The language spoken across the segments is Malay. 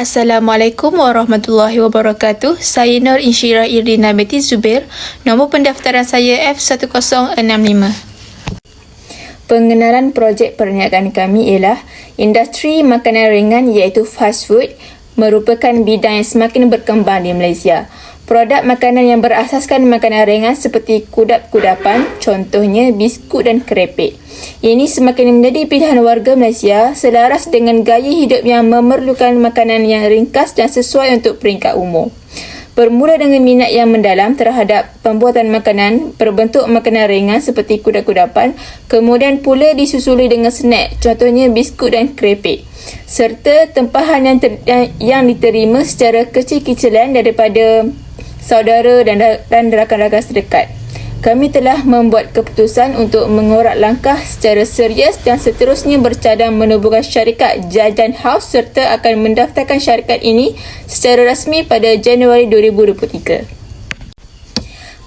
Assalamualaikum warahmatullahi wabarakatuh. Saya Nur Insyirah Irdina binti Zubair. Nombor pendaftaran saya F1065. Pengenalan projek perniagaan kami ialah industri makanan ringan iaitu fast food merupakan bidang yang semakin berkembang di Malaysia. Produk makanan yang berasaskan makanan ringan seperti kudap-kudapan, contohnya biskut dan kerepek. Ini semakin menjadi pilihan warga Malaysia selaras dengan gaya hidup yang memerlukan makanan yang ringkas dan sesuai untuk peringkat umur. Bermula dengan minat yang mendalam terhadap pembuatan makanan berbentuk makanan ringan seperti kudap-kudapan, kemudian pula disusuli dengan snack, contohnya biskut dan kerepek, serta tempahan yang diterima secara kecil-kecilan daripada saudara dan rakan-rakan terdekat. Kami telah membuat keputusan untuk mengorak langkah secara serius dan seterusnya bercadang menubuhkan syarikat Jajan House serta akan mendaftarkan syarikat ini secara rasmi pada Januari 2023.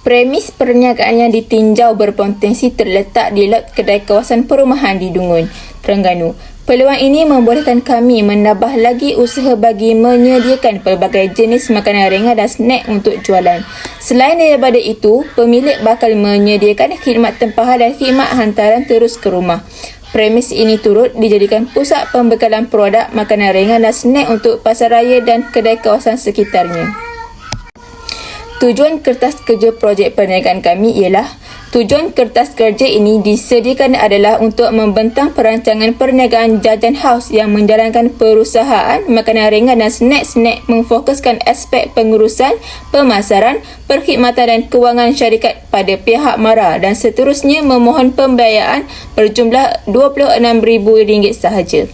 Premis perniagaan yang ditinjau berpotensi terletak di lot kedai kawasan perumahan di Dungun, Terengganu. Peluang ini membolehkan kami menambah lagi usaha bagi menyediakan pelbagai jenis makanan ringan dan snack untuk jualan. Selain daripada itu, pemilik bakal menyediakan khidmat tempahan dan khidmat hantaran terus ke rumah. Premis ini turut dijadikan pusat pembekalan produk makanan ringan dan snack untuk pasaraya dan kedai kawasan sekitarnya. Tujuan kertas kerja projek perniagaan kami ialah tujuan kertas kerja ini disediakan adalah untuk membentang perancangan perniagaan Jajan House yang menjalankan perusahaan makanan ringan dan snack-snack memfokuskan aspek pengurusan, pemasaran, perkhidmatan dan kewangan syarikat pada pihak mara dan seterusnya memohon pembiayaan berjumlah RM26,000 sahaja.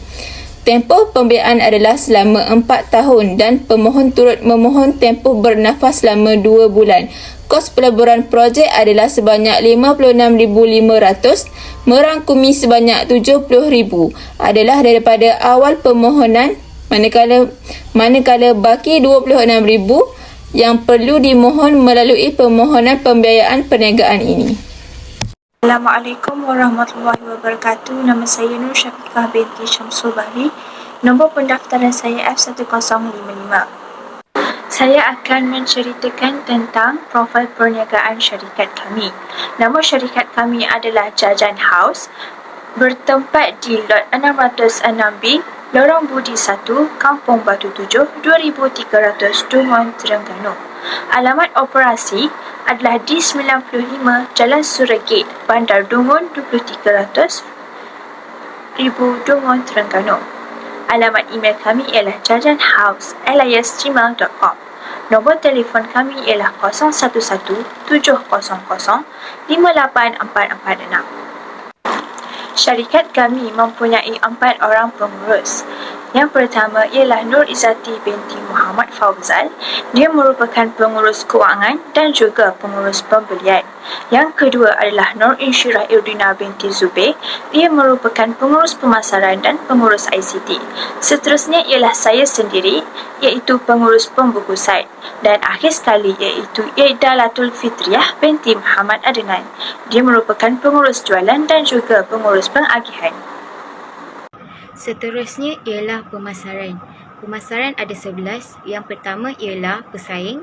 Tempoh pembiayaan adalah selama 4 tahun dan pemohon turut memohon tempoh bernafas selama 2 bulan. Kos pelaburan projek adalah sebanyak RM56,500, merangkumi sebanyak RM70,000 adalah daripada awal permohonan, manakala baki RM26,000 yang perlu dimohon melalui permohonan pembiayaan perniagaan ini. Assalamualaikum warahmatullahi wabarakatuh. Nama saya Nur Syafiqah binti Syamsul Bahri. Nombor pendaftaran saya F1055. Saya akan menceritakan tentang profil perniagaan syarikat kami. Nama syarikat kami adalah Jajan House, bertempat di lot 606B, Lorong Budi 1, Kampung Batu 7, 2300 Dungun, Terengganu. Alamat operasi adalah D95 Jalan Suragate, Bandar Dungun 2300 Dungun, Terengganu. Alamat email kami ialah jajanhouse@gmail.com. Nombor telefon kami ialah 011-700-584446. Syarikat kami mempunyai 4 orang pengurus. Yang pertama ialah Nur Izzati binti Muhammad Fauzal. Dia merupakan pengurus kewangan dan juga pengurus pembelian. Yang kedua adalah Nur Insyirah Irdina binti Zubair. Dia merupakan pengurus pemasaran dan pengurus ICT. Seterusnya ialah saya sendiri, iaitu pengurus pembungkusan. Dan akhir sekali iaitu Iedalatul Fitriah binti Muhammad Adnan. Dia merupakan pengurus jualan dan juga pengurus pengagihan. Seterusnya ialah pemasaran. Pemasaran ada 11. Yang pertama ialah pesaing.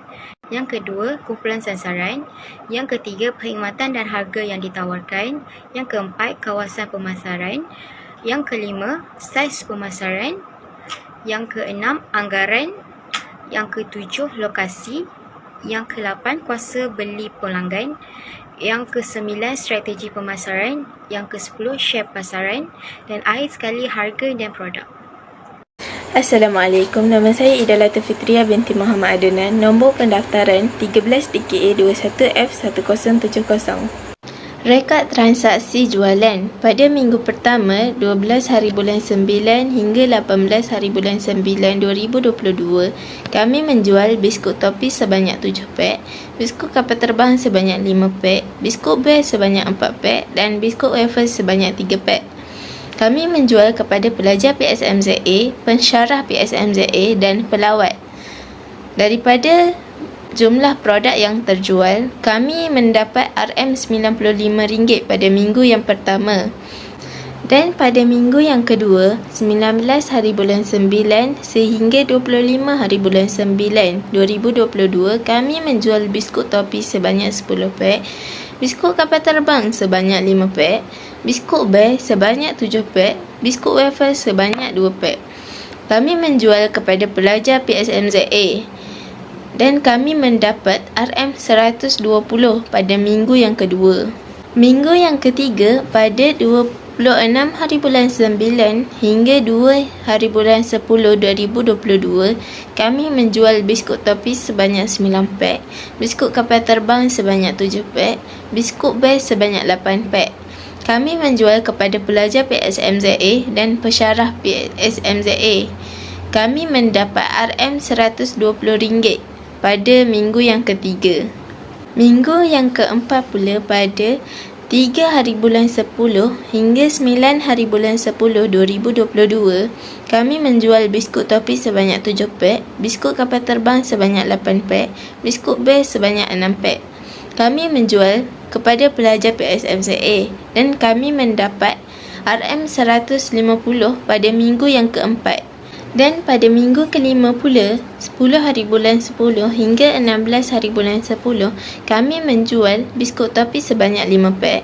Yang kedua, kumpulan sasaran. Yang ketiga, perkhidmatan dan harga yang ditawarkan. Yang keempat, kawasan pemasaran. Yang kelima, saiz pemasaran. Yang keenam, anggaran. Yang ketujuh, lokasi. Yang ke-8, kuasa beli pelanggan. Yang ke-9, strategi pemasaran. Yang ke-10, share pasaran. Dan akhir sekali, harga dan produk. Assalamualaikum, nama saya Iedalatul Fitriah binti Muhammad Adnan. Nombor pendaftaran 13 DKA 21 F1070. Rekod transaksi jualan pada minggu pertama 12 hari bulan 9 hingga 18 hari bulan 9 2022, kami menjual biskut topi sebanyak 7 pak, biskut kapal terbang sebanyak 5 pak, biskut bear sebanyak 4 pak dan biskut wafer sebanyak 3 pak. Kami menjual kepada pelajar PSMZA, pensyarah PSMZA dan pelawat. Daripada jumlah produk yang terjual, kami mendapat RM95 pada minggu yang pertama. Dan pada minggu yang kedua, 19 hari bulan 9 sehingga 25 hari bulan 9, 2022, kami menjual biskut topi sebanyak 10 pak, biskut kapal terbang sebanyak 5 pak, biskut bear sebanyak 7 pak, biskut wafer sebanyak 2 pak. Kami menjual kepada pelajar PSMZA dan kami mendapat RM120 pada minggu yang kedua. Minggu yang ketiga, pada 26 hari bulan 9 hingga 2 hari bulan 10 2022, kami menjual biskut topi sebanyak 9 pak, biskut kapal terbang sebanyak 7 pak, biskut bear sebanyak 8 pak. Kami menjual kepada pelajar PSMZA dan pesyarah PSMZA. Kami mendapat RM120 pada minggu yang ketiga. Minggu yang keempat pula, pada 3 hari bulan 10 hingga 9 hari bulan 10 2022, kami menjual biskut topi sebanyak 7 pak, biskut kapal terbang sebanyak 8 pak, biskut bear sebanyak 6 pak. Kami menjual kepada pelajar PSMZA dan kami mendapat RM150 pada minggu yang keempat. Dan pada minggu kelima pula, 10 hari bulan 10 hingga 16 hari bulan 10, kami menjual biskut topi sebanyak 5 pak,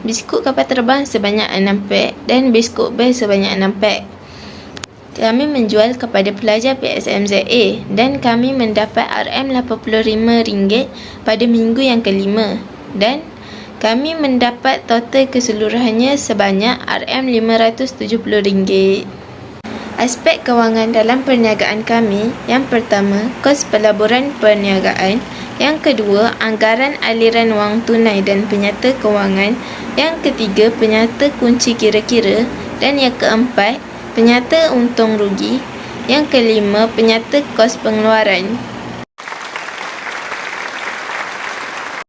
biskut kapal terbang sebanyak 6 pak dan biskut bear sebanyak 6 pak. Kami menjual kepada pelajar PSMZA dan kami mendapat RM85 pada minggu yang kelima dan kami mendapat total keseluruhannya sebanyak RM570. Aspek kewangan dalam perniagaan kami, yang pertama, kos pelaburan perniagaan, yang kedua, anggaran aliran wang tunai dan penyata kewangan, yang ketiga, penyata kunci kira-kira, dan yang keempat, penyata untung rugi, yang kelima, penyata kos pengeluaran.